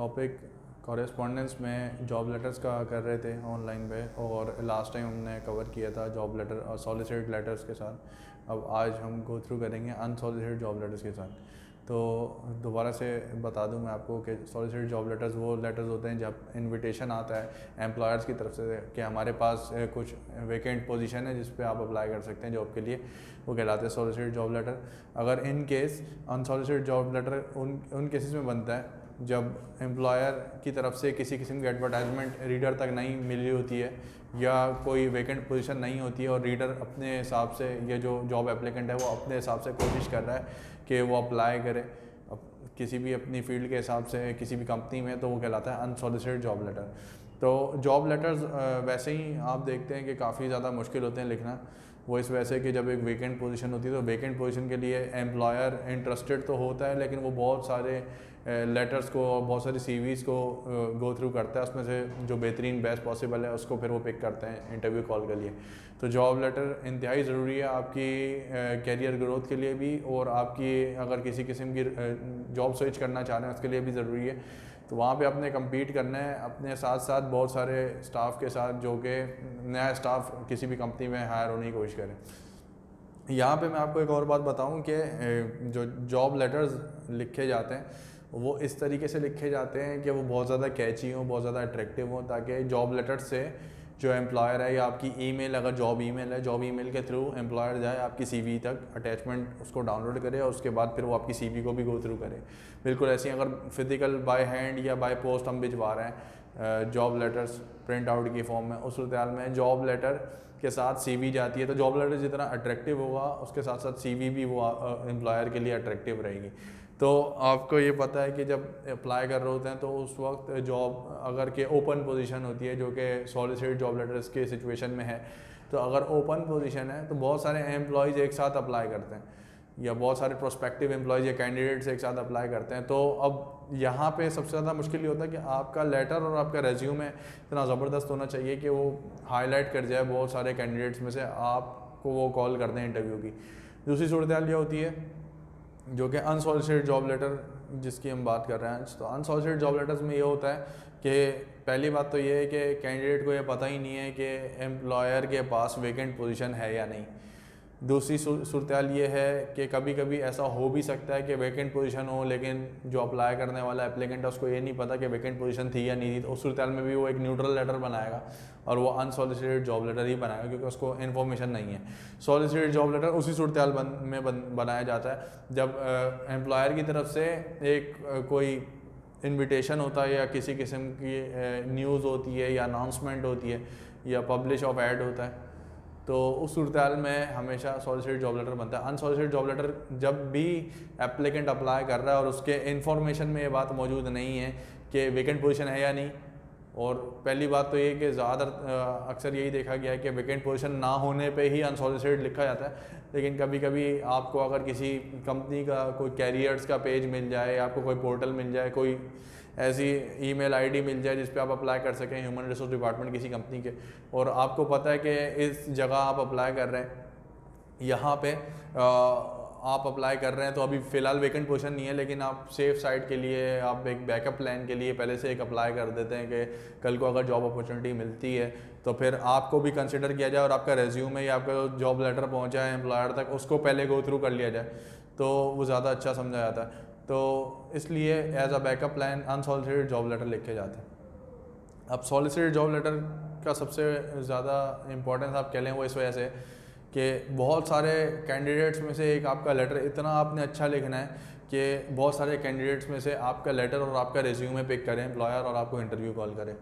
Topic correspondence में job letters का कर रहे थे ऑनलाइन पे, और लास्ट टाइम हमने कवर किया था जॉब लेटर और सॉलिसिटेड लेटर्स के साथ। अब आज हम गो थ्रू करेंगे अनसॉलिसिटेड जॉब लेटर्स के साथ। तो दोबारा से बता दूं मैं आपको कि सॉलिसिटेड जॉब लेटर्स वो लेटर्स होते हैं जब इनविटेशन आता है एम्प्लॉयर्स की तरफ से कि हमारे पास कुछ वेकेंट पोजीशन है जिस पे आप अप्लाई कर सकते हैं जॉब के लिए, वो कहलाते हैं सॉलिसिटेड जॉब लेटर। अगर in case unsolicited job letter उन केसेस में बनता है जब एम्प्लॉयर की तरफ से किसी किस्म की एडवर्टाइजमेंट रीडर तक नहीं मिली होती है या कोई वेकेंट पोजीशन नहीं होती है और रीडर अपने हिसाब से, ये जो जॉब एप्लीकेंट है वो अपने हिसाब से कोशिश कर रहा है कि वो अप्लाई करे किसी भी अपनी फील्ड के हिसाब से किसी भी कंपनी में, तो वो कहलाता है अनसॉलिसिटेड जॉब लेटर। तो जॉब लेटर्स वैसे ही आप देखते हैं कि काफ़ी ज़्यादा मुश्किल होते हैं लिखना। वो इस वजह से कि जब एक वेकेंट पोजीशन होती है तो वेकेंट पोजीशन के लिए एम्प्लॉयर इंटरेस्टेड तो होता है, लेकिन वो बहुत सारे लेटर्स को और बहुत सारी सीवीज़ को गो थ्रू करता है, उसमें से जो बेहतरीन बेस्ट पॉसिबल है उसको फिर वो पिक करते हैं इंटरव्यू कॉल के लिए। तो जॉब लेटर इंतहाई ज़रूरी है आपकी कैरियर ग्रोथ के लिए भी, और आपकी अगर किसी किस्म की जॉब स्विच करना चाह रहे हैं उसके लिए भी ज़रूरी है। तो वहाँ पे आपने कम्पीट करना है अपने साथ साथ बहुत सारे स्टाफ के साथ जो कि नया स्टाफ किसी भी कंपनी में हायर होने की कोशिश करें। यहाँ पे मैं आपको एक और बात बताऊँ कि जो जॉब लेटर्स लिखे जाते हैं वो इस तरीके से लिखे जाते हैं कि वो बहुत ज़्यादा कैची हों, बहुत ज़्यादा अट्रैक्टिव हों, ताकि जॉब लेटर्स से जो एम्प्लॉयर है या आपकी ईमेल, अगर जॉब ईमेल है, जॉब ईमेल के थ्रू एम्प्लॉयर जाए आपकी सीवी तक, अटैचमेंट उसको डाउनलोड करे और उसके बाद फिर वो आपकी सीवी को भी गो थ्रू करे। बिल्कुल ऐसे ही अगर फिजिकल बाय हैंड या बाय पोस्ट हम भिजवा रहे हैं जॉब लेटर्स प्रिंट आउट की फॉर्म में, उस सूरत में जॉब लेटर के साथ सीवी जाती है, तो जॉब लेटर जितना अट्रैक्टिव होगा उसके साथ साथ सीवी भी वो एम्प्लॉयर के लिए अट्रैक्टिव रहेगी। तो आपको ये पता है कि जब अप्लाई कर रहे होते हैं तो उस वक्त जॉब अगर के ओपन पोजीशन होती है जो कि सॉलिसिटेड जॉब लेटर्स के सिचुएशन में है, तो अगर ओपन पोजीशन है तो बहुत सारे एम्प्लॉयज़ एक साथ अप्लाई करते हैं या बहुत सारे प्रोस्पेक्टिव एम्प्लॉयज़ या कैंडिडेट्स एक साथ अप्लाई करते हैं। तो अब यहाँ पे सबसे ज़्यादा मुश्किल ये होता है कि आपका लेटर और आपका रेज्यूमे इतना ज़बरदस्त होना चाहिए कि वो हाईलाइट कर जाए बहुत सारे कैंडिडेट्स में से, आपको वो कॉल कर दें इंटरव्यू की। दूसरी सूरत हाल ये होती है जो कि अनसॉलिसिटेड जॉब लेटर जिसकी हम बात कर रहे हैं। तो अनसॉलिसिटेड जॉब लेटर्स में ये होता है कि पहली बात तो ये है कि कैंडिडेट को ये पता ही नहीं है कि एम्प्लॉयर के पास वेकेंट पोजीशन है या नहीं। दूसरी सूरत हाल ये है कि कभी कभी ऐसा हो भी सकता है कि वेकेंट पोजीशन हो लेकिन जो अप्लाई करने वाला एप्लीकेंट है उसको ये नहीं पता कि वेकेंट पोजीशन थी या नहीं थी, तो उस सूरत हाल में भी वो एक न्यूट्रल लेटर बनाएगा और वो अनसॉलिसिटेड जॉब लेटर ही बनाएगा क्योंकि उसको इन्फॉर्मेशन नहीं है। सॉलिसिटेड जॉब लेटर उसी सूरत हाल में बनाया जाता है जब एम्प्लॉयर की तरफ से एक कोई इन्विटेशन होता है या किसी किस्म की न्यूज़ होती है या अनाउंसमेंट होती है या पब्लिश ऑफ ऐड होता है, तो उस सूरत हाल में हमेशा सॉलिसिटेड जॉब लेटर बनता है। अनसॉलिसिटेड जॉब लेटर जब भी एप्लीकेंट अप्लाई कर रहा है और उसके इन्फॉर्मेशन में ये बात मौजूद नहीं है कि वेकेंट पोजीशन है या नहीं, और पहली बात तो ये कि ज़्यादातर अक्सर यही देखा गया है कि वेकेंट पोजीशन ना होने पे ही अनसॉलिसिटेड लिखा जाता है, लेकिन कभी कभी आपको अगर किसी कंपनी का कोई कैरियर्स का पेज मिल जाए, आपको कोई पोर्टल मिल जाए, कोई ऐसी ईमेल आईडी मिल जाए जिस पे आप अप्लाई कर सकें ह्यूमन रिसोर्स डिपार्टमेंट किसी कंपनी के, और आपको पता है कि इस जगह आप अप्लाई कर रहे हैं, यहाँ पे आप अप्लाई कर रहे हैं तो अभी फ़िलहाल वेकेंट पोजीशन नहीं है, लेकिन आप सेफ साइड के लिए, आप एक बैकअप प्लान के लिए पहले से एक अप्लाई कर देते हैं कि कल को अगर जॉब अपॉर्चुनिटी मिलती है तो फिर आपको भी कंसिडर किया जाए और आपका रेज्यूमे या आपका जॉब लेटर पहुँचा है एम्प्लॉयर तक उसको पहले गो थ्रू कर लिया जाए, तो वो ज़्यादा अच्छा समझा जाता है। तो इसलिए as a backup plan unsolicited job letter लिखे जाते हैं। अब सॉलिसिटेड जॉब लेटर का सबसे ज़्यादा इम्पोर्टेंस आप कह लें वो इस वजह से कि बहुत सारे कैंडिडेट्स में से एक आपका लेटर इतना आपने अच्छा लिखना है कि बहुत सारे कैंडिडेट्स में से आपका लेटर और आपका रिज्यूमे पिक करें एम्प्लॉयर और आपको इंटरव्यू कॉल करें।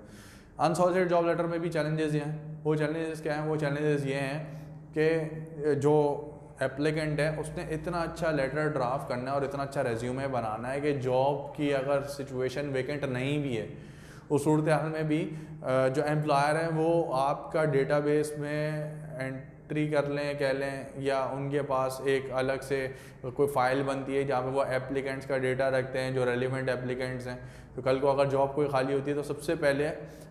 अनसॉलिसिटेड जॉब लेटर में भी चैलेंजेस ये हैं। वो चैलेंजेस क्या हैं? वो चैलेंजेस ये हैं कि जो एप्लीकेंट है उसने इतना अच्छा लेटर ड्राफ्ट करना है और इतना अच्छा रेज्यूमे बनाना है कि जॉब की अगर सिचुएशन वेकेंट नहीं भी है उस सूरत हाल में भी जो एम्प्लॉयर है वो आपका डेटाबेस में एंट्री कर लें कह लें, या उनके पास एक अलग से कोई फ़ाइल बनती है जहाँ पे वो एप्लीकेंट्स का डेटा रखते हैं जो रेलिवेंट एप्लीकेंट्स हैं। तो कल को अगर जॉब कोई खाली होती है तो सबसे पहले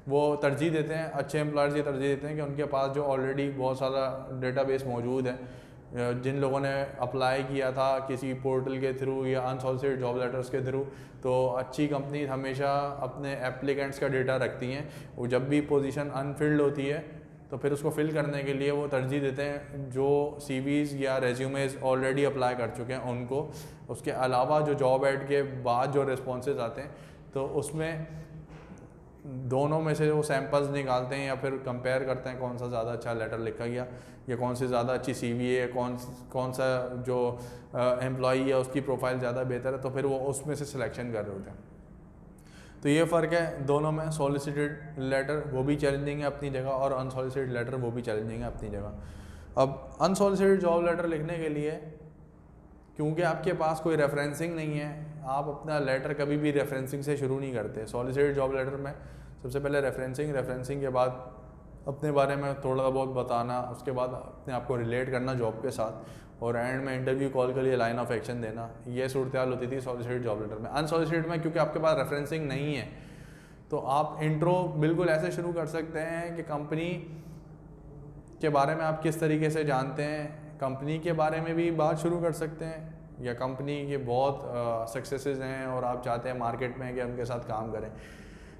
वो तरजीह देते हैं, अच्छे एम्प्लॉयर्स ये तरजीह देते हैं कि उनके पास जो ऑलरेडी बहुत सारा डेटाबेस मौजूद है जिन लोगों ने अप्लाई किया था किसी पोर्टल के थ्रू या अनसॉलिसिटेड जॉब लेटर्स के थ्रू, तो अच्छी कंपनी हमेशा अपने एप्लीकेंट्स का डेटा रखती हैं। वो जब भी पोजीशन अनफिल्ड होती है तो फिर उसको फिल करने के लिए वो तरजीह देते हैं जो सीवीज़ या रेज्यूमेज़ ऑलरेडी अप्लाई कर चुके हैं उनको। उसके अलावा जो जॉब ऐड के बाद जो रिस्पॉन्सेज आते हैं तो उसमें दोनों में से वो सैम्पल्स निकालते हैं या फिर कंपेयर करते हैं कौन सा ज़्यादा अच्छा लेटर लिखा गया या कौन सी ज़्यादा अच्छी सीवी है, कौन सा जो एम्प्लॉई है उसकी प्रोफाइल ज़्यादा बेहतर है, तो फिर वो उसमें से सिलेक्शन कर रहे होते हैं। तो ये फ़र्क है दोनों में। सॉलिसिटेड लेटर वो भी चैलेंजिंग है अपनी जगह और अनसॉलिसिटेड लेटर वो भी चैलेंजिंग है अपनी जगह। अब अनसॉलिसिटेड जॉब लेटर लिखने के लिए क्योंकि आपके पास कोई रेफरेंसिंग नहीं है, आप अपना लेटर कभी भी रेफरेंसिंग से शुरू नहीं करते। सॉलिसिटेड जॉब लेटर में सबसे पहले रेफरेंसिंग के बाद अपने बारे में थोड़ा बहुत बताना, उसके बाद अपने आप को रिलेट करना जॉब के साथ, और एंड में इंटरव्यू कॉल के लिए लाइन ऑफ एक्शन देना। ये सूरत हाल होती थी सॉलिसिटेड जॉब लेटर में। अनसॉलिसिटेड में क्योंकि आपके पास रेफरेंसिंग नहीं है तो आप इंट्रो बिल्कुल ऐसे शुरू कर सकते हैं कि कंपनी के बारे में आप किस तरीके से जानते हैं, कंपनी के बारे में भी बात शुरू कर सकते हैं, या कंपनी के बहुत सक्सेसेस हैं और आप चाहते हैं मार्केट में कि उनके साथ काम करें।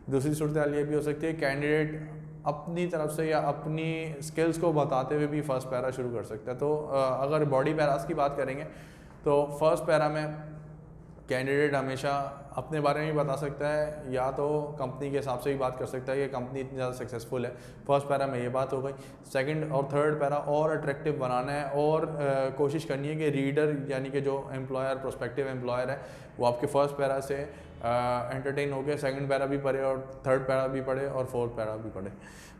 दूसरी सूरत हाल ये भी हो सकती है कैंडिडेट अपनी तरफ से या अपनी स्किल्स को बताते हुए भी फर्स्ट पैरा शुरू कर सकता है। तो अगर बॉडी पैरास की बात करेंगे तो फर्स्ट पैरा में कैंडिडेट हमेशा अपने बारे में भी बता सकता है, या तो कंपनी के हिसाब से भी बात कर सकता है कि कंपनी इतनी ज़्यादा सक्सेसफुल है। फर्स्ट पैरा में ये बात हो गई। सेकंड और थर्ड पैरा और अट्रैक्टिव बनाना है और कोशिश करनी है कि रीडर यानी कि जो एम्प्लॉयर प्रोस्पेक्टिव एम्प्लॉयर है वो आपके फर्स्ट पैरा से एंटरटेन हो गए, सेकंड पैरा भी पढ़े और थर्ड पैरा भी पढ़े और फोर्थ पैरा भी पढ़े।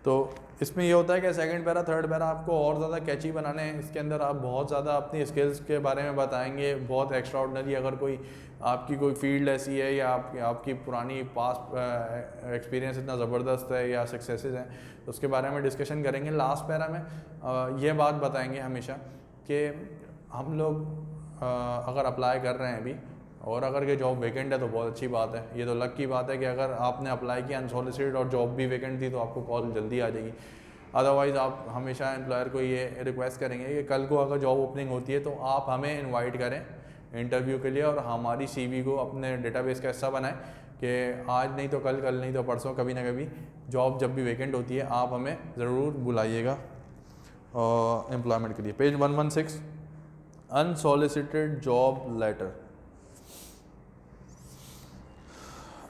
तो इसमें ये होता है कि सेकंड पैरा थर्ड पैरा आपको और ज़्यादा कैची बनाने हैं। इसके अंदर आप बहुत ज़्यादा अपनी स्किल्स के बारे में बताएंगे, बहुत एक्स्ट्रा ऑर्डिनरी। अगर कोई आपकी कोई फील्ड ऐसी है या आपकी पुरानी पास्ट एक्सपीरियंस इतना ज़बरदस्त है या सक्सेसेस हैं तो उसके बारे में डिस्कशन करेंगे। लास्ट पैरा में ये बात बताएंगे हमेशा कि हम लोग अगर अप्लाई कर रहे हैं अभी और अगर ये जॉब वेकेंट है तो बहुत अच्छी बात है। ये तो लक की बात है कि अगर आपने अप्लाई किया अनसॉलिसिटेड और जॉब भी वेकेंट थी तो आपको कॉल जल्दी आ जाएगी। अदरवाइज़ आप हमेशा एम्प्लॉयर को ये रिक्वेस्ट करेंगे कि कल को अगर जॉब ओपनिंग होती है तो आप हमें इनवाइट करें इंटरव्यू के लिए और हमारी सीवी को अपने डेटाबेस का हिस्सा बनाएं कि आज नहीं तो कल, कल नहीं तो परसों, कभी ना कभी जॉब जब भी वेकेंट होती है आप हमें ज़रूर बुलाइएगा एम्प्लॉयमेंट के लिए। Page 116 unsolicited job letter.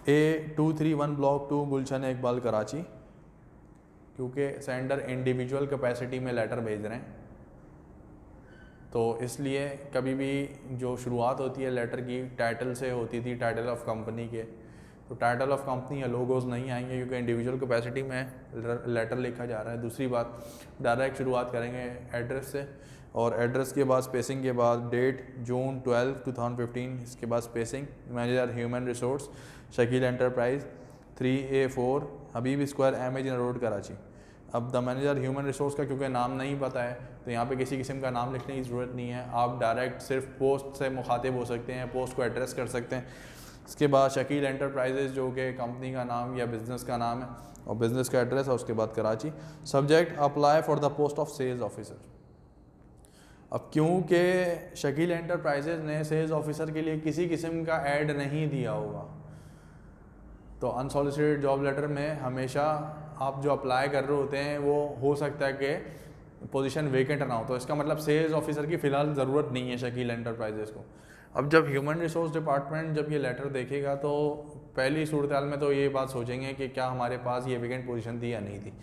A231 block 2 Gulshan Iqbal Karachi. क्योंकि सेंडर इंडिविजुअल कैपेसिटी में लेटर भेज रहे हैं तो इसलिए कभी भी जो शुरुआत होती है लेटर की टाइटल से होती थी, टाइटल ऑफ कंपनी के। तो टाइटल ऑफ कंपनी या लोगोस नहीं आएंगे क्योंकि इंडिविजुअल कैपेसिटी में लेटर लिखा जा रहा है। दूसरी बात, डायरेक्ट शुरुआत करेंगे एड्रेस से और एड्रेस के बाद स्पेसिंग के बाद डेट जून 12, 2015, इसके बाद spacing, manager human resource Shakeel enterprise 3A4 हबीब स्क्वायर एम रोड कराची। अब द मैनेजर ह्यूमन रिसोर्स का क्योंकि नाम नहीं पता है तो यहाँ पे किसी किस्म का नाम लिखने की ज़रूरत नहीं है। आप डायरेक्ट सिर्फ पोस्ट से मुखातिब हो सकते हैं, पोस्ट को एड्रेस कर सकते हैं। इसके बाद शकील एंटरप्राइजेज़ जो कि कंपनी का नाम या बिज़नेस का नाम है और बिज़नेस का एड्रेस है। उसके बाद Karachi. Subject apply for the post of sales officer. अब क्योंकि शकील एंटरप्राइजेज़ ने सेल्स ऑफिसर के लिए किसी किस्म का ऐड नहीं दिया होगा तो अनसॉलिसिटेड जॉब लेटर में हमेशा आप जो अप्लाई कर रहे होते हैं वो हो सकता है कि पोजीशन वेकेंट ना हो। तो इसका मतलब सेल्स ऑफिसर की फ़िलहाल ज़रूरत नहीं है शकील एंटरप्राइजेज़ को। अब जब ह्यूमन रिसोर्स डिपार्टमेंट जब ये लेटर देखेगा तो पहली सूरत हाल में तो ये बात सोचेंगे कि क्या हमारे पास ये वेकेंट पोजीशन थी या नहीं थी।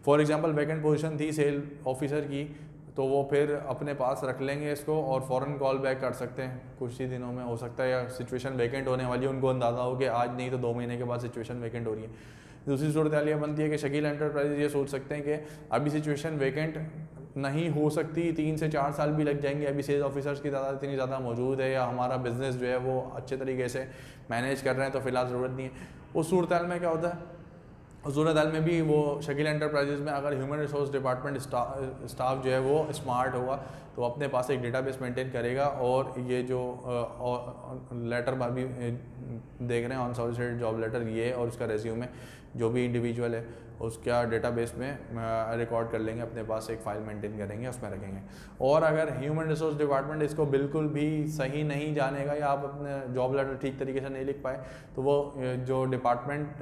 फॉर एग्जांपल वेकेंट पोजीशन थी सेल ऑफिसर की तो वो फिर अपने पास रख लेंगे इसको और फ़ौरन कॉल बैक कर सकते हैं कुछ ही दिनों में। हो सकता है या सिचुएशन वेकेंट होने वाली है, उनको अंदाज़ा हो कि आज नहीं तो 2 महीने के बाद सिचुएशन वेकेंट हो रही है। दूसरी सूरत हाल ये बनती है कि शकील एंटरप्राइजेज ये सोच सकते हैं कि अभी सिचुएशन वेकेंट नहीं हो सकती, 3 से 4 साल भी लग जाएंगे, अभी सेल्स ऑफिसर्स की तादाद इतनी ज़्यादा मौजूद है या हमारा बिज़नेस जो है वो अच्छे तरीके से मैनेज कर रहे हैं तो फ़िलहाल ज़रूरत नहीं है। उस सूरत हाल में क्या होता है, उस सूरत हाल में भी वो शकील एंटरप्राइजेज़ में अगर ह्यूमन रिसोर्स डिपार्टमेंट स्टाफ जो है वो स्मार्ट होगा तो अपने पास एक डेटाबेस मेंटेन करेगा और ये जो लेटर अभी देख रहे हैं अनसॉलिसिटेड जॉब लेटर, ये और उसका रेज्यूमे जो भी इंडिविजुअल है उसका डेटाबेस में रिकॉर्ड कर लेंगे, अपने पास एक फ़ाइल मेंटेन करेंगे, उसमें रखेंगे। और अगर ह्यूमन रिसोर्स डिपार्टमेंट इसको बिल्कुल भी सही नहीं जानेगा या आप अपने जॉब लेटर ठीक तरीके से नहीं लिख पाए, तो वो जो डिपार्टमेंट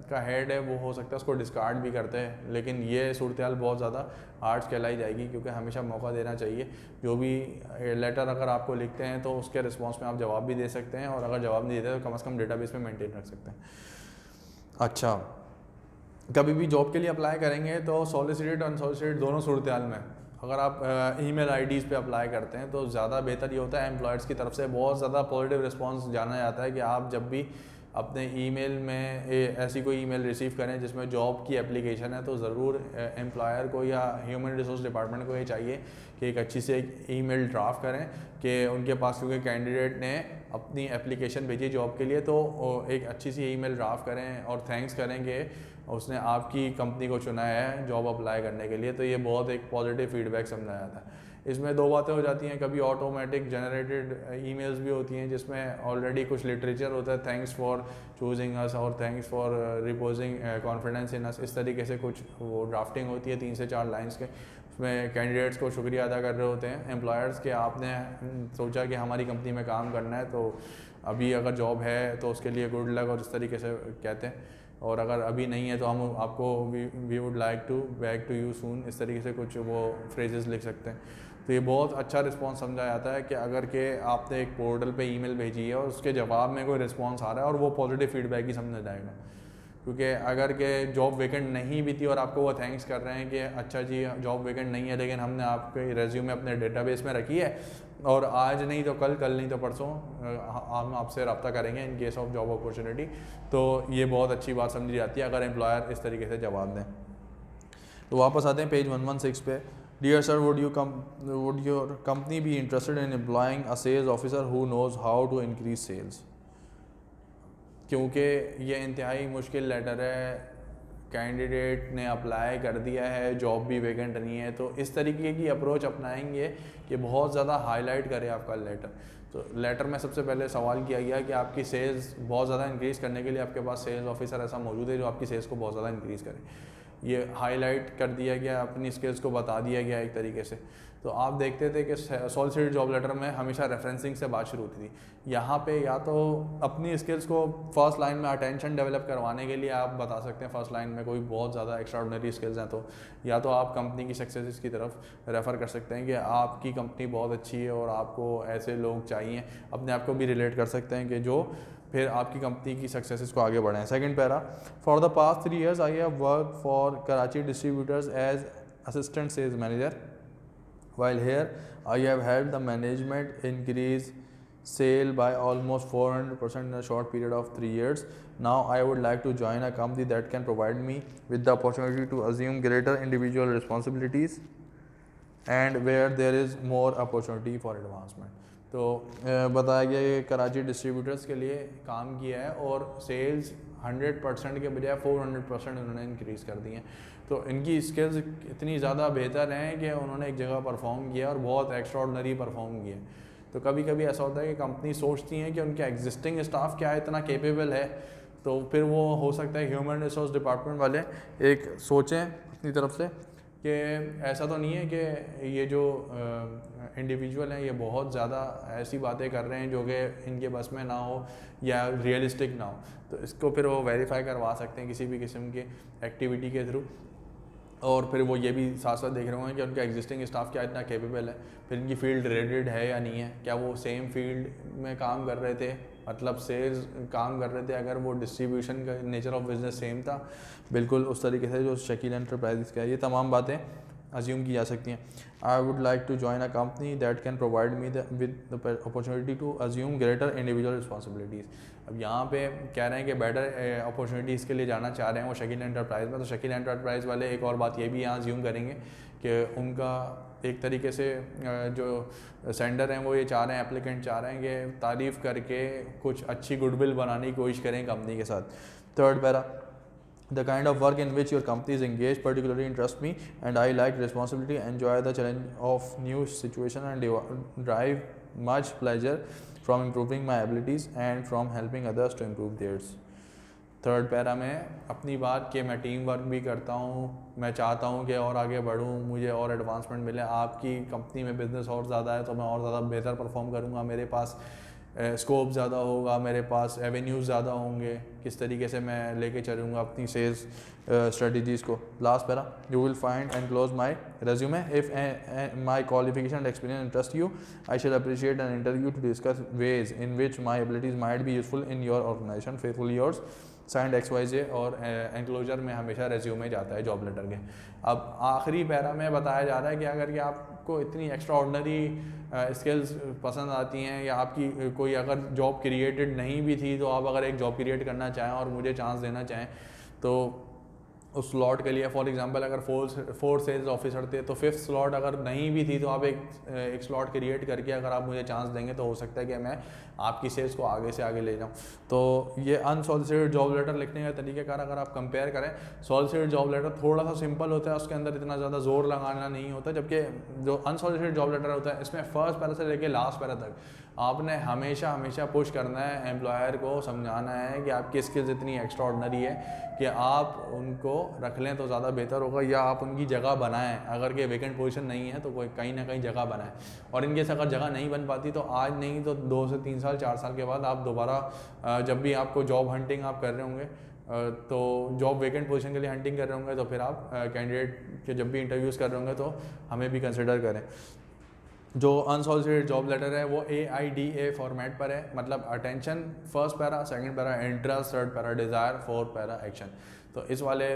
का हेड है वो हो सकता है उसको डिस्कार्ड भी करते हैं। लेकिन ये सूरत हाल बहुत ज़्यादा आर्ट्स कहलाई जाएगी, क्योंकि हमेशा मौका देना चाहिए। जो भी लेटर अगर आपको लिखते हैं तो उसके रिस्पॉन्स में आप जवाब भी दे सकते हैं, और अगर जवाब नहीं देते तो कम से कम डेटाबेस में मेंटेन रख सकते हैं। अच्छा, कभी भी जॉब के लिए अप्लाई करेंगे तो सॉलिसिटेड अनसॉलिसिटेड दोनों सूरत हाल में अगर आप ईमेल आईडीज़ पे अप्लाई करते हैं तो ज़्यादा बेहतर ये होता है, एम्प्लॉयर्स की तरफ से बहुत ज़्यादा पॉजिटिव रिस्पांस जाना जाता है कि आप जब भी अपने ईमेल में ऐसी कोई ईमेल रिसीव करें जिसमें जॉब की एप्लीकेशन है, तो ज़रूर एम्प्लॉयर को या ह्यूमन रिसोर्स डिपार्टमेंट को ये चाहिए कि एक अच्छी से एक ईमेल ड्राफ्ट करें कि उनके पास, क्योंकि कैंडिडेट ने अपनी एप्लीकेशन भेजी जॉब के लिए, तो एक अच्छी सी ईमेल ड्राफ्ट करें और थैंक्स करें कि उसने आपकी कंपनी को चुना है जॉब अप्लाई करने के लिए। तो ये बहुत एक पॉजिटिव फीडबैक समझा जाता है। इसमें दो बातें हो जाती हैं, कभी ऑटोमेटिक जनरेटेड ईमेल्स भी होती हैं जिसमें ऑलरेडी कुछ लिटरेचर होता है, थैंक्स फॉर चूजिंग अस और thanks for repositioning confidence in अस, इस तरीके से कुछ वो ड्राफ्टिंग होती है 3 से 4 लाइन्स के। उसमें कैंडिडेट्स को शुक्रिया अदा कर रहे होते हैं एम्प्लॉयर्स के, आपने सोचा कि हमारी कंपनी में काम करना है, तो अभी अगर जॉब है तो उसके लिए गुड लक और इस तरीके से कहते हैं, और अगर अभी नहीं है तो हम आपको we would like to back to you soon, इस तरीके से कुछ वो फ्रेजेस लिख सकते हैं। तो ये बहुत अच्छा रिस्पांस समझा जाता है कि अगर के आपने एक पोर्टल पे ईमेल भेजी है और उसके जवाब में कोई रिस्पांस आ रहा है और वो पॉजिटिव फीडबैक ही समझा जाएगा। क्योंकि अगर के जॉब वेकेंट नहीं भी थी और आपको वो थैंक्स कर रहे हैं कि अच्छा जी जॉब वेकेंट नहीं है, लेकिन हमने आपके रेज्यूमे अपने डेटाबेस में रखी है और आज नहीं तो कल, कल नहीं तो परसों हम आपसे रब्ता करेंगे in case of job opportunity, तो ये बहुत अच्छी बात समझी जाती है अगर एम्प्लॉयर इस तरीके से जवाब दें। तो वापस आते हैं पेज 116 पे। Dear sir, would your company be interested in employing a sales officer who knows how to increase sales. क्योंकि ये इंतहाई मुश्किल लेटर है, कैंडिडेट ने अप्लाई कर दिया है, जॉब भी वेकेंट नहीं है, तो इस तरीके की अप्रोच अपनाएंगे कि बहुत ज़्यादा हाईलाइट करे आपका लेटर। तो लेटर में सबसे पहले सवाल किया गया कि आपकी सेल्स बहुत ज़्यादा इंक्रीज़ करने के लिए आपके पास सेल्स ऑफिसर ऐसा मौजूद है जो आपकी सेल्स को बहुत ज़्यादा इंक्रीज़ करे। ये हाईलाइट कर दिया गया, अपनी स्किल्स को बता दिया गया एक तरीके से। तो आप देखते थे कि सॉलिसिटेड जॉब लेटर में हमेशा रेफरेंसिंग से बात शुरू होती थी। यहाँ पे या तो अपनी स्किल्स को फर्स्ट लाइन में अटेंशन डेवलप करवाने के लिए आप बता सकते हैं, फर्स्ट लाइन में कोई बहुत ज़्यादा एक्स्ट्राऑर्डिनरी स्किल्स हैं तो, या तो आप कंपनी की सक्सेसेस की तरफ रेफ़र कर सकते हैं कि आपकी कंपनी बहुत अच्छी है और आपको ऐसे लोग चाहिए, अपने आप को भी रिलेट कर सकते हैं कि जो फिर आपकी कंपनी की सक्सेसेस को आगे बढ़ाएं। Second para, for the past 3 years I have work for Karachi distributors as assistant sales manager. While here, I have helped the management increase sale by almost 400% in a short period of 3 years. Now I would like to join a company that can provide me with the opportunity to assume greater individual responsibilities and where there is more opportunity for advancement. तो बताया गया कि Karachi distributors के लिए काम किया है और सेल्स 100% के बजाय 400% उन्होंने इंक्रीज़ कर दी हैं। तो इनकी स्किल्स इतनी ज़्यादा बेहतर हैं कि उन्होंने एक जगह परफॉर्म किया और बहुत एक्स्ट्राऑर्डिनरी परफॉर्म किया। तो कभी कभी ऐसा होता है कि कंपनी सोचती हैं कि उनके एग्जिस्टिंग स्टाफ क्या है, इतना कैपेबल है, तो फिर वो हो सकता है ह्यूमन रिसोर्स डिपार्टमेंट वाले एक सोचें अपनी तरफ से कि ऐसा तो नहीं है कि ये जो इंडिविजुअल हैं ये बहुत ज़्यादा ऐसी बातें कर रहे हैं जो कि इनके बस में ना हो या रियलिस्टिक ना हो, तो इसको फिर वो वेरीफाई करवा सकते हैं किसी भी किस्म के एक्टिविटी के थ्रू। और फिर वो ये भी साथ साथ देख रहे होंगे कि उनका एग्जिस्टिंग स्टाफ क्या इतना कैपेबल है, फिर इनकी फील्ड रिलेटेड है या नहीं है, क्या वो सेम फील्ड में काम कर रहे थे, मतलब सेल्स काम कर रहे थे, अगर वो डिस्ट्रीब्यूशन का नेचर ऑफ बिजनेस सेम था बिल्कुल उस तरीके से जो शकील एंटरप्राइजेस का है। ये तमाम बातें अज्यूम की जा सकती हैं। I would like to join a company that can provide me with the opportunity to assume greater individual responsibilities. अब यहाँ पे कह रहे हैं कि बेटर अपॉर्चुनिटीज़ के लिए जाना चाह रहे हैं वो शकील एंटरप्राइज़ में, तो शकील एंटरप्राइज़ वाले एक और बात ये भी यहाँ अज्यूम करेंगे कि उनका एक तरीके से जो सेंडर हैं वो ये चाह रहे हैं, एप्लीकेंट चाह रहे हैं कि तारीफ़ करके कुछ अच्छी गुडविल बनाने की कोशिश करें कंपनी के साथ। Third para, The kind of work in which your company is engaged particularly interests me, and I like responsibility, enjoy the challenge of new situation, and derive much pleasure from improving my abilities and from helping others to improve theirs. Third para में अपनी बात कि मैं team work भी करता हूँ, मैं चाहता हूँ कि और आगे बढ़ूँ, मुझे और एडवांसमेंट मिले, आपकी कंपनी में बिज़नेस और ज़्यादा है तो मैं और ज़्यादा बेहतर परफॉर्म करूँगा, मेरे पास स्कोप ज़्यादा होगा, मेरे पास एवेन्यूज़ ज़्यादा होंगे, किस तरीके से मैं लेके चलूँगा अपनी सेल्स स्ट्रेटजीज़ को. Last para, you will find enclosed my resume if my qualification and experience interest you, I shall appreciate an interview to discuss ways in which my abilities might be useful in your organisation. Faithfully yours, signed XYZ. और enclosure में हमेशा resume जाता है job letter के. अब आखिरी para में बताया जा रहा है कि अगर कि आपको इतनी एक्स्ट्रा ऑर्डनरी स्किल्स पसंद आती हैं या आपकी कोई अगर जॉब क्रिएटेड नहीं भी थी तो आप अगर एक जॉब क्रिएट करना चाहें और मुझे चांस देना चाहें तो उस स्लॉट के लिए फॉर एग्जांपल अगर 4 सेल्स ऑफिसर थे तो 5th स्लॉट अगर नहीं भी थी तो आप एक स्लॉट क्रिएट करके अगर आप मुझे चांस देंगे तो हो सकता है कि मैं आपकी सेल्स को आगे से आगे ले जाऊं. तो ये अनसॉलिसिटेड जॉब लेटर लिखने का तरीक़ाकार अगर आप कंपेयर करें, सॉलिसिटेड जॉब लेटर थोड़ा सा सिंपल होता है, उसके अंदर इतना ज़्यादा जोर लगाना नहीं होता, जबकि जो अनसॉलिसिटेड जॉब लेटर होता है इसमें फर्स्ट पैरा से लेकर लास्ट पैरा तक आपने हमेशा पुश करना है, एम्प्लॉयर को समझाना है कि आपकी स्किल्स इतनी एक्स्ट्रा ऑर्डिनरी है कि आप उनको रख लें तो ज़्यादा बेहतर होगा, या आप उनकी जगह बनाएं. अगर कि वेकेंट पोजीशन नहीं है तो कोई कहीं ना कहीं जगह बनाएं, और इनकेस अगर जगह नहीं बन पाती तो आज नहीं तो 2 से 3 साल 4 साल के बाद आप दोबारा जब भी आपको जॉब हंटिंग आप कर रहे होंगे तो जॉब वेकेंट पोजीशन के लिए हंटिंग कर रहे होंगे तो फिर आप कैंडिडेट के जब भी इंटरव्यूज़ कर रहे होंगे तो हमें भी कंसिडर करें. जो अनसॉलिसिटेड जॉब लेटर है वो AIDA फॉर्मेट पर है, मतलब attention first para, second para interest, third para desire, fourth para action. तो इस वाले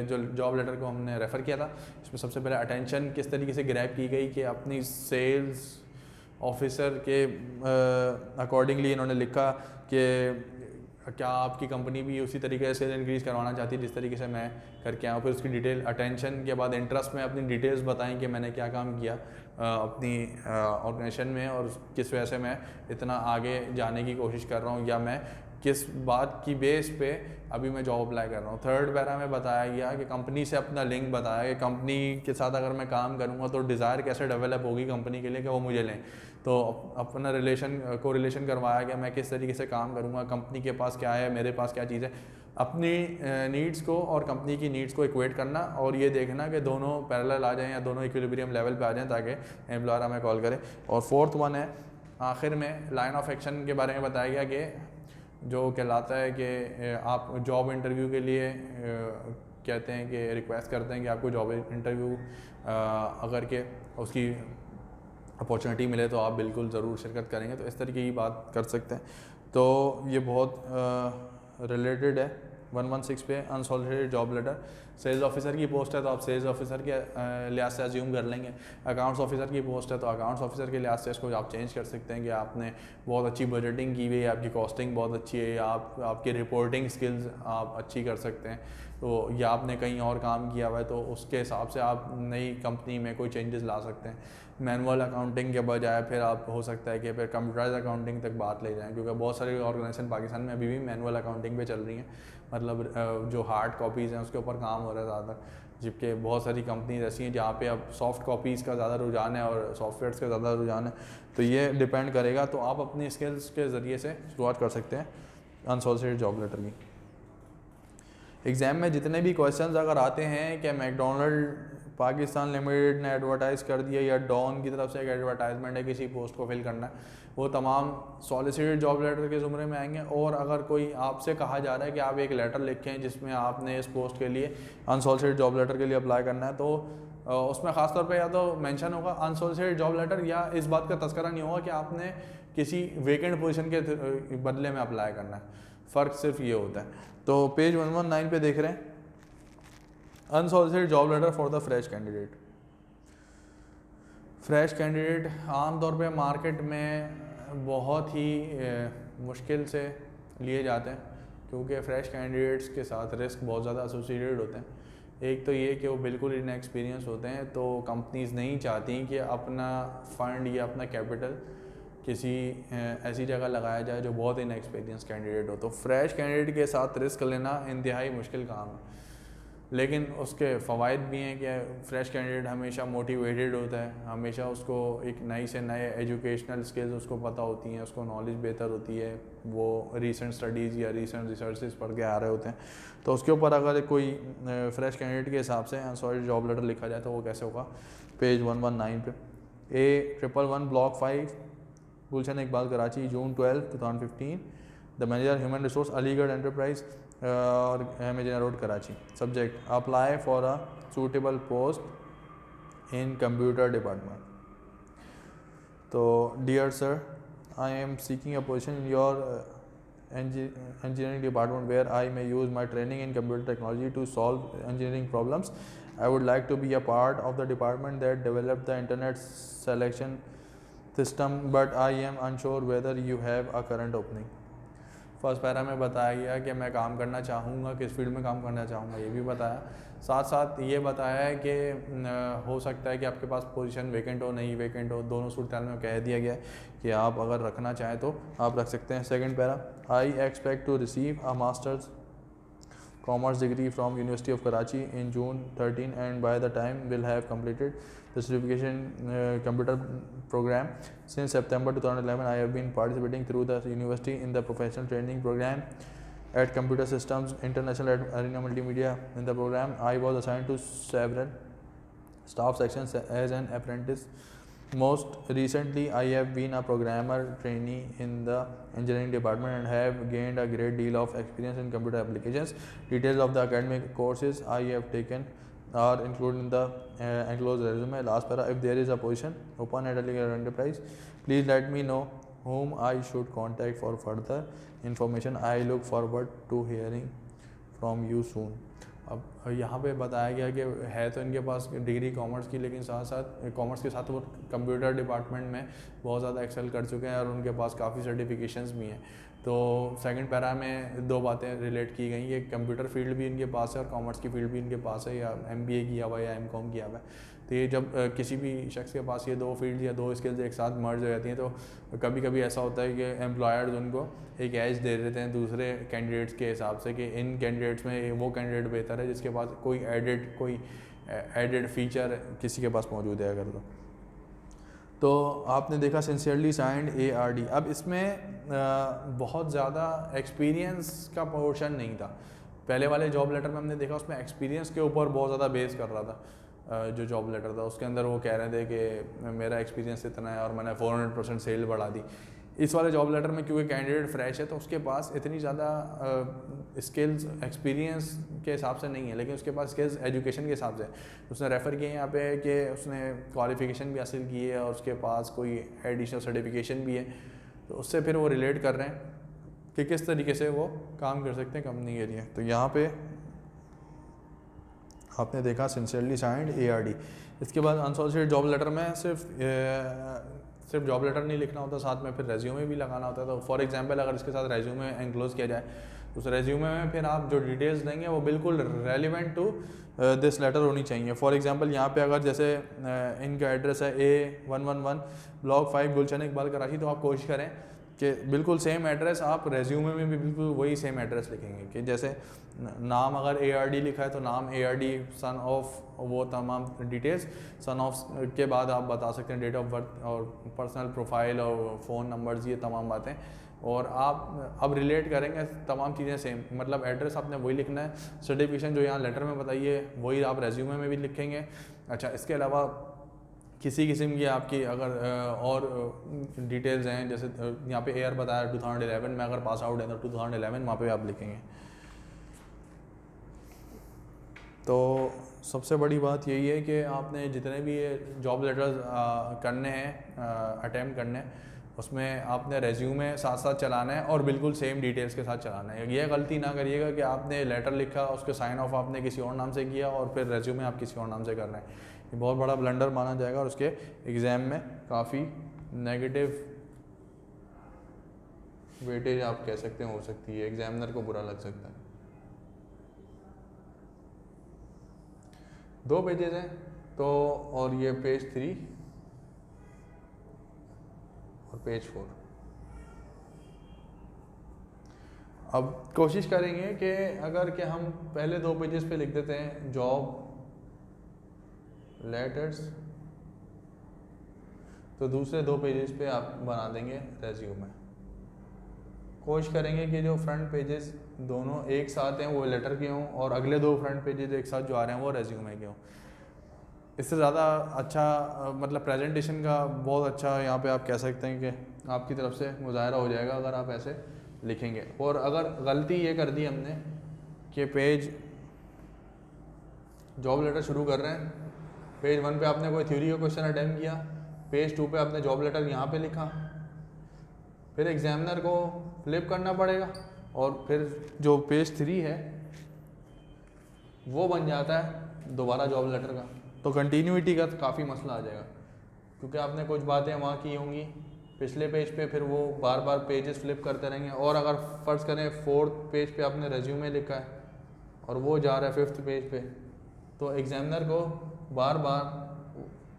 जो जॉब लेटर को हमने रेफ़र किया था इसमें सबसे पहले अटेंशन किस तरीके से ग्रैब की गई कि अपनी सेल्स ऑफिसर के अकॉर्डिंगली इन्होंने लिखा कि क्या आपकी कंपनी भी उसी तरीके से सेल इंक्रीज़ करवाना चाहती है जिस तरीके से मैं करके आऊँ. फिर उसकी डिटेल, अटेंशन के बाद इंटरेस्ट में अपनी डिटेल्स बताएं कि मैंने क्या काम किया अपनी ऑर्गेनाइजेशन में और किस वजह से मैं इतना आगे जाने की कोशिश कर रहा हूँ, या मैं किस बात की बेस पे अभी मैं जॉब अप्लाई कर रहा हूँ. थर्ड पैरा में बताया गया कि कंपनी से अपना लिंक बताया कि कंपनी के साथ अगर मैं काम करूँगा तो डिज़ायर कैसे डेवलप होगी कंपनी के लिए कि वो मुझे लें. तो अपना रिलेशन करवाया गया, मैं किस तरीके से काम करूँगा, कंपनी के पास क्या है, मेरे पास क्या चीज़ है, अपनी नीड्स को और कंपनी की नीड्स को इक्वेट करना और ये देखना कि दोनों पैरेलल आ जाएं या दोनों इक्विलिब्रियम लेवल पे आ जाएं ताकि एम्प्लॉयर हमें कॉल करे. और फोर्थ वन है आखिर में लाइन ऑफ एक्शन के बारे में बताया गया कि जो कहलाता है कि आप जॉब इंटरव्यू के लिए कहते हैं कि रिक्वेस्ट करते हैं कि आपको जॉब इंटरव्यू अगर के उसकी अपॉर्चुनिटी मिले तो आप बिल्कुल ज़रूर शिरकत करेंगे. तो इस तरीके की बात कर सकते हैं. तो ये बहुत रिलेटेड है 116 पे unsolicited job letter. Sales officer की पोस्ट है तो आप सेल्स ऑफिसर के लिहाज से अज्यूम कर लेंगे. अकाउंट्स ऑफिसर की पोस्ट है तो अकाउंट्स ऑफिसर के लिहाज से इसको आप चेंज कर सकते हैं कि आपने बहुत अच्छी बजटिंग की हुई है, आपकी कॉस्टिंग बहुत अच्छी है, या आपकी रिपोर्टिंग स्किल्स आप अच्छी कर सकते हैं, तो या आपने कहीं और काम किया हुआ है तो उसके हिसाब से आप नई कंपनी में कोई चेंजेस ला सकते हैं. मैनुअल अकाउंटिंग के बजाय फिर आप हो सकता है कि फिर कंप्यूटराइज अकाउंटिंग तक बात ले जाएं, क्योंकि बहुत सारी ऑर्गेनाइजेशन पाकिस्तान में अभी भी मैनुअल अकाउंटिंग पे चल रही हैं, मतलब जो हार्ड कॉपीज़ हैं उसके ऊपर काम हो रहा है ज़्यादा, जबकि बहुत सारी कंपनीज ऐसी हैं जहाँ पे अब सॉफ्ट कॉपीज़ का ज़्यादा रुझान है और सॉफ्टवेयर्स का ज़्यादा रुझान है. तो ये डिपेंड करेगा. तो आप अपनी स्किल्स के ज़रिए से शुरुआत कर सकते हैं अनसॉलिसिटेड जॉब लेटर की. एग्ज़ाम में जितने भी क्वेश्चंस अगर आते हैं कि मैकडोनल्ड पाकिस्तान लिमिटेड ने एडवर्टाइज़ कर दिया या डॉन की तरफ से एक एडवर्टाइजमेंट है किसी पोस्ट को फिल करना है, वो तमाम सॉलिसिटेड जॉब लेटर के ज़ुमरे में आएंगे. और अगर कोई आपसे कहा जा रहा है कि आप एक लेटर लिखें जिसमें आपने इस पोस्ट के लिए अनसॉलिसिटेड जॉब लेटर के लिए अप्लाई करना है, तो उसमें ख़ासतौर पे या तो मेंशन होगा अनसॉलिसिटेड जॉब लेटर या इस बात का तस्करा नहीं होगा कि आपने किसी वेकेंट पोजीशन के बदले में अप्लाई करना है. फ़र्क सिर्फ ये होता है. तो पेज 119 पे देख रहे हैं unsolicited job letter for the fresh candidate. Fresh candidate आमतौर पे मार्केट में बहुत ही मुश्किल से लिए जाते हैं, क्योंकि फ्रेश कैंडिडेट्स के साथ रिस्क बहुत ज़्यादा एसोसिएटेड होते हैं. एक तो ये कि वो बिल्कुल इनएक्सपीरियंस होते हैं, तो कंपनीज़ नहीं चाहती कि अपना फ़ंड या अपना कैपिटल किसी ऐसी जगह लगाया जाए जो बहुत इनएक्सपीरियंस कैंडिडेट हो। तो फ्रेश कैंडिडेट के साथ रिस्क लेना इंतहाई मुश्किल काम है, लेकिन उसके फ़वाइद भी हैं कि फ्रेश कैंडिडेट हमेशा मोटिवेटेड होता है, हमेशा उसको एक नई से नए एजुकेशनल स्किल्स उसको पता होती हैं, उसको नॉलेज बेहतर होती है, वो रीसेंट स्टडीज़ या रीसेंट रिसर्चेस पढ़ के आ रहे होते हैं। तो उसके ऊपर अगर कोई फ्रेश कैंडिडेट के हिसाब से अनसॉलिड जॉब लेटर लिखा जाए तो वो कैसे होगा, पेज 119 पे, A111 block 5 Gulshan Iqbal Karachi, June 12 2015, the manager human resource Aligarh enterprise और मेजना road Karachi. Subject apply for a suitable post in computer department. तो dear sir, I am seeking a position in your engineering department where I may use my training in computer technology to solve engineering problems. I would like to be a part of the department that developed the internet selection system, but I am unsure whether you have a current opening. First para में बताया गया कि मैं काम करना चाहूँगा, किस field में काम करना चाहूँगा ये भी बताया, साथ साथ ये बताया है कि हो सकता है कि आपके पास पोजीशन वेकेंट हो, नहीं वेकेंट हो, दोनों सूरत में कह दिया गया है कि आप अगर रखना चाहें तो आप रख सकते हैं। Second para, I expect to receive a masters commerce degree from university of Karachi in June 13 and by the time will have completed the certification computer program. Since September 2011, I have been participating through the university in the professional training program at Computer Systems International at Arena Multimedia. In the program, I was assigned to several staff sections as an apprentice. Most recently, I have been a programmer trainee in the engineering department and have gained a great deal of experience in computer applications. Details of the academic courses I have taken are included in the enclosed resume. Last para, if there is a position open at a legal enterprise, please let me know whom I should contact for further information. I look forward to hearing from you soon. अब यहाँ पे बताया गया कि है तो इनके पास degree commerce की, लेकिन साथ साथ कॉमर्स के साथ वो कंप्यूटर डिपार्टमेंट में बहुत ज़्यादा एक्सेल कर चुके हैं और उनके पास काफ़ी सर्टिफिकेशंस भी हैं। तो सेकंड पैरा में दो बातें रिलेट की गई, ये कंप्यूटर फील्ड भी इनके पास है और कॉमर्स की फील्ड भी इनके पास है, या MBA किया हुआ है या MCOM किया हुआ है। तो ये जब किसी भी शख्स के पास ये दो फील्ड या दो स्किल्स एक साथ मर्ज हो जाती हैं तो कभी कभी ऐसा होता है कि एम्प्लॉयर्स उनको एक एज दे देते हैं दूसरे कैंडिडेट्स के हिसाब से कि इन कैंडिडेट्स में वो कैंडिडेट बेहतर है जिसके पास कोई एडेड फीचर किसी के पास मौजूद है अगर तो आपने देखा सिंसियरली साइंड ARD। अब इसमें बहुत ज़्यादा एक्सपीरियंस का पोर्शन नहीं था। पहले वाले जॉब लेटर में हमने देखा उसमें एक्सपीरियंस के ऊपर बहुत ज़्यादा बेस कर रहा था। जो जॉब लेटर था उसके अंदर वो कह रहे थे कि मेरा एक्सपीरियंस इतना है और मैंने 400% सेल बढ़ा दी। इस वाले जॉब लेटर में क्योंकि कैंडिडेट फ्रेश है तो उसके पास इतनी ज़्यादा स्किल्स एक्सपीरियंस के हिसाब से नहीं है, लेकिन उसके पास स्किल्स एजुकेशन के हिसाब से उसने रेफ़र किए यहाँ पे कि उसने क्वालिफ़िकेशन भी हासिल की है और उसके पास कोई एडिशनल सर्टिफिकेशन भी है। तो उससे फिर वो रिलेट कर रहे हैं कि किस तरीके से वो काम कर सकते हैं कंपनी के लिए। तो यहाँ पे आपने देखा सिंसियरली साइंड ARD। इसके बाद अनसॉलिसिटेड जॉब लेटर में सिर्फ जॉब लेटर नहीं लिखना होता, साथ में फिर रेज्यूमे भी लगाना होता है। तो फॉर एग्जांपल अगर इसके साथ रेज्यूमे एनक्लोज किया जाए तो उस रेज्यूमे में फिर आप जो डिटेल्स देंगे वो बिल्कुल रेलिवेंट टू दिस लेटर होनी चाहिए। फॉर एग्जांपल यहाँ पे अगर जैसे इनका एड्रेस है A111 ब्लॉक 5 गुलशन इकबाल कराची, तो आप कोशिश करें कि बिल्कुल सेम एड्रेस आप रेज्यूमे में भी बिल्कुल वही सेम एड्रेस लिखेंगे कि जैसे नाम अगर ARD लिखा है तो नाम ARD, सन ऑफ, वो तमाम डिटेल्स, सन ऑफ के बाद आप बता सकते हैं डेट ऑफ बर्थ और पर्सनल प्रोफाइल और फ़ोन नंबर्स, ये तमाम बातें। और आप अब रिलेट करेंगे तमाम चीज़ें सेम, मतलब एड्रेस आपने वही लिखना है, सर्टिफिकेशन जो यहाँ लेटर में बताइए वही आप रेज्यूमे में भी लिखेंगे। अच्छा, इसके अलावा किसी किस्म की आपकी अगर और डिटेल्स हैं, जैसे यहाँ पे ईयर बताया 2011 में अगर पास आउट है तो 2011 वहाँ पे आप लिखेंगे। तो सबसे बड़ी बात यही है कि आपने जितने भी ये जॉब लेटर्स करने हैं, अटैम्प्ट करने हैं, उसमें आपने रेज्यूमे साथ साथ चलाना है और बिल्कुल सेम डिटेल्स के साथ चलाना है। ये गलती ना करिएगा कि आपने लेटर लिखा, उसके साइन ऑफ आपने किसी और नाम से किया और फिर रेज्यूमे आप किसी और नाम से कर रहे हैं। ये बहुत बड़ा ब्लंडर माना जाएगा और उसके एग्ज़ाम में काफ़ी नेगेटिव वेटेज आप कह सकते हैं हो सकती है, एग्जामिनर को बुरा लग सकता है। 2 पेजेस हैं तो, और ये पेज 3 और पेज 4। अब कोशिश करेंगे कि अगर कि हम पहले 2 पेजेस पे लिख देते हैं जॉब लेटर्स, तो दूसरे 2 पेजेस पे आप बना देंगे रेज्यूमे। कोशिश करेंगे कि जो फ्रंट पेजेस दोनों एक साथ हैं वो लेटर के हों और अगले 2 फ्रंट पेजेस एक साथ जो आ रहे हैं वो रेज्यूमे के हों। इससे ज़्यादा अच्छा मतलब प्रेजेंटेशन का बहुत अच्छा यहाँ पे आप कह सकते हैं कि आपकी तरफ से मुजाहरा हो जाएगा अगर आप ऐसे लिखेंगे। और अगर गलती ये कर दी हमने कि पेज जॉब लेटर शुरू कर रहे हैं, पेज 1 पे आपने कोई थ्योरी का क्वेश्चन अटेम्प्ट किया, पेज 2 पे आपने जॉब लेटर यहाँ पे लिखा, फिर एग्जामिनर को फ्लिप करना पड़ेगा और फिर जो पेज 3 है वो बन जाता है दोबारा जॉब लेटर का, तो कंटिन्यूटी का काफ़ी मसला आ जाएगा क्योंकि आपने कुछ बातें वहाँ की होंगी पिछले पेज पे, फिर वो बार बार पेजेस फ्लिप करते रहेंगे। और अगर फ़र्ज़ करें 4th पेज पे आपने रेज्यूमे लिखा है और वो जा रहा है 5th पेज पे, तो एग्जामिनर को बार बार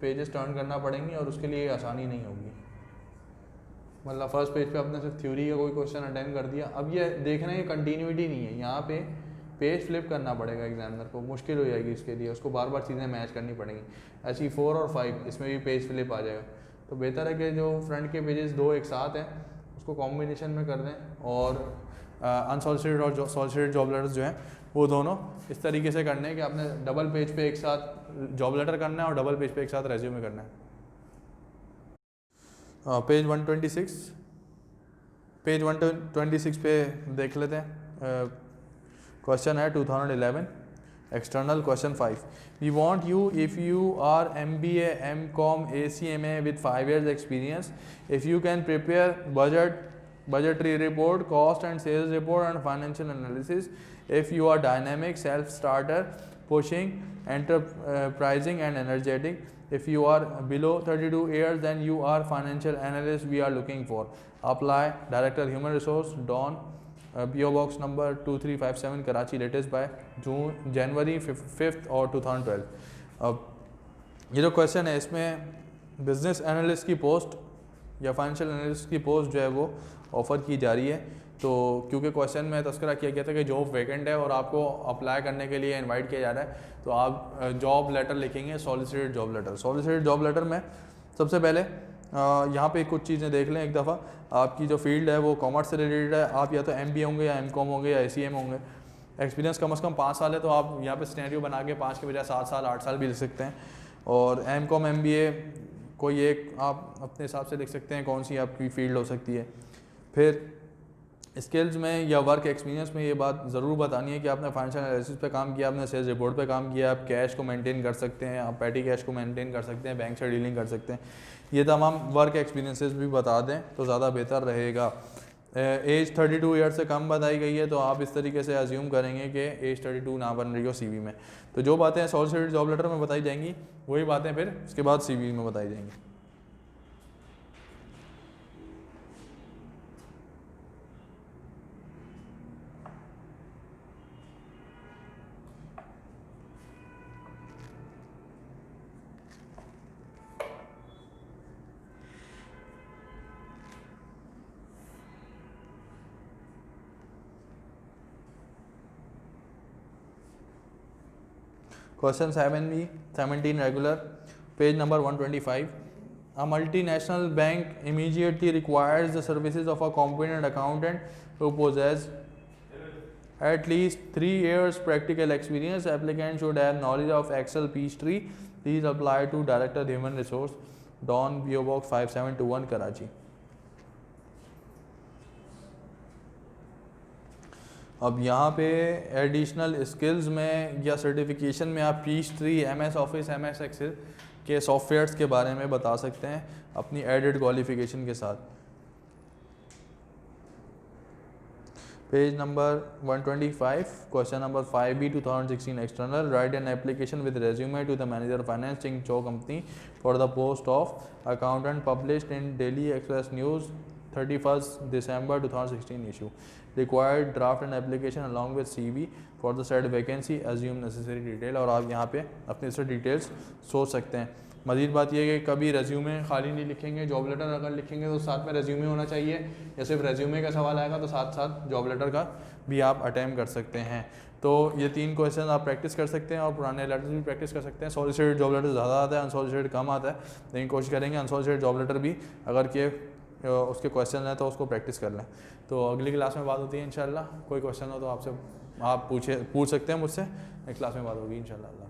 पेजेस टर्न करना पड़ेंगे और उसके लिए आसानी नहीं होगी। मतलब फर्स्ट पेज पे आपने सिर्फ थ्योरी का कोई क्वेश्चन अटेम्प्ट कर दिया, अब ये देखना है कंटिन्यूटी नहीं है, यहाँ पे पेज फ्लिप करना पड़ेगा एग्जामिनर को, मुश्किल हो जाएगी इसके लिए, उसको बार बार चीज़ें मैच करनी पड़ेंगी। ऐसी 4 और 5 इसमें भी पेज फ्लिप आ जाएगा, तो बेहतर है कि जो फ्रंट के पेजेस 2 एक साथ हैं उसको कॉम्बिनेशन में कर दें और अनसॉलिसिटेड और सॉलिसिटेड जॉब लेटर्स जो हैं वो दोनों इस तरीके से करने हैं कि आपने डबल पेज पे एक साथ जॉब लेटर करना है और डबल पेज पे एक साथ रेज्यूमे करना है। पेज 126 पे देख लेते हैं। क्वेश्चन है 2011 external question 5। We want you if you are MBA MCom ACMA with 5 years experience, if you can prepare budgetary report, cost and sales report and financial analysis, if you are dynamic, self-starter, pushing, enterprising and energetic, if you are below 32 years then you are financial analyst we are looking for. Apply, Director Human Resource, Dawn, PO Box number 2357 Karachi, latest by January 5th और 2012। अब ये जो question है इसमें business analyst की post या financial analyst की post जो है वो ऑफ़र की जा रही है। तो क्योंकि क्वेश्चन में तस्करा किया गया था कि जॉब वैकेंट है और आपको अप्लाई करने के लिए इनवाइट किया जा रहा है, तो आप जॉब लेटर लिखेंगे solicited job letter. Solicited job letter में सबसे पहले यहाँ पे कुछ चीज़ें देख लें एक दफ़ा। आपकी जो फील्ड है वो कॉमर्स से रिलेटेड है, आप या तो MBA होंगे या MCom होंगे या ACM होंगे। एक्सपीरियंस कम से कम 5 साल है, तो आप यहाँ पे सिनेरियो बना के 5 के बजाय 7 साल 8 साल भी लिख सकते हैं। और MCom MBA कोई एक आप अपने हिसाब से लिख सकते हैं कौन सी आपकी फ़ील्ड हो सकती है। फिर स्किल्स में या वर्क एक्सपीरियंस में ये बात ज़रूर बतानी है कि आपने फाइनेंशियल एनालिसिस पे काम किया, आपने सेल्स रिपोर्ट पे काम किया, आप कैश को मेंटेन कर सकते हैं, आप पैटी कैश को मेंटेन कर सकते हैं, बैंक से डीलिंग कर सकते हैं। ये तमाम वर्क एक्सपीरियंसेस भी बता दें तो ज़्यादा बेहतर रहेगा। एज 32 ईयर से कम बताई गई है, तो आप इस तरीके से अज्यूम करेंगे कि एज 32 ना बन रही हो CV में। तो जो बातें सॉलिसिटेड जॉब लेटर में बताई जाएंगी वही बातें फिर उसके बाद CV में बताई जाएंगी। Question 7B, 17 regular, page number 125. A multinational bank immediately requires the services of a competent accountant who possesses at least 3 years practical experience. Applicant should have knowledge of Excel Peachtree. Please apply to Director Human Resource, Dawn, PO Box 5721 Karachi। अब यहाँ पे additional skills में या certification में आप Peachtree, MS Office, MS Excel के softwares के बारे में बता सकते हैं अपनी एडेड क्वालिफिकेशन के साथ। Page number 125, question number 5B 2016 external, write an application with resume to the manager finance Chingcho company for the post of accountant, published in daily express news 31 December 2016 issue. Required draft an application along with CV for the said vacancy. Assume necessary detail। और आप यहाँ पे अपने से details सोच सकते हैं। मज़ीद बात यह है कि कभी रेज्यूमे खाली नहीं लिखेंगे, जॉब लेटर अगर लिखेंगे तो साथ में रेज्यूमे होना चाहिए, या सिर्फ रेज्यूमे का सवाल आएगा तो साथ साथ जॉब लेटर का भी आप अटैम्प्ट कर सकते हैं। तो ये 3 क्वेश्चन आप प्रैक्टिस कर सकते हैं और पुराने लेटर्स भी प्रैक्टिस कर सकते हैं। सॉलिसिटेड जॉब लेटर ज़्यादा आता है, अनसॉलिसिटेड कम आता है, लेकिन कोशिश करेंगे अनसॉलिसिटेड जॉब लेटर भी अगर के उसके क्वेश्चन हैं तो उसको प्रैक्टिस कर लें। तो अगली क्लास में बात होती है इंशाल्लाह। कोई क्वेश्चन हो तो आपसे आप पूछ सकते हैं मुझसे, नेक्स्ट क्लास में बात होगी इंशाल्लाह।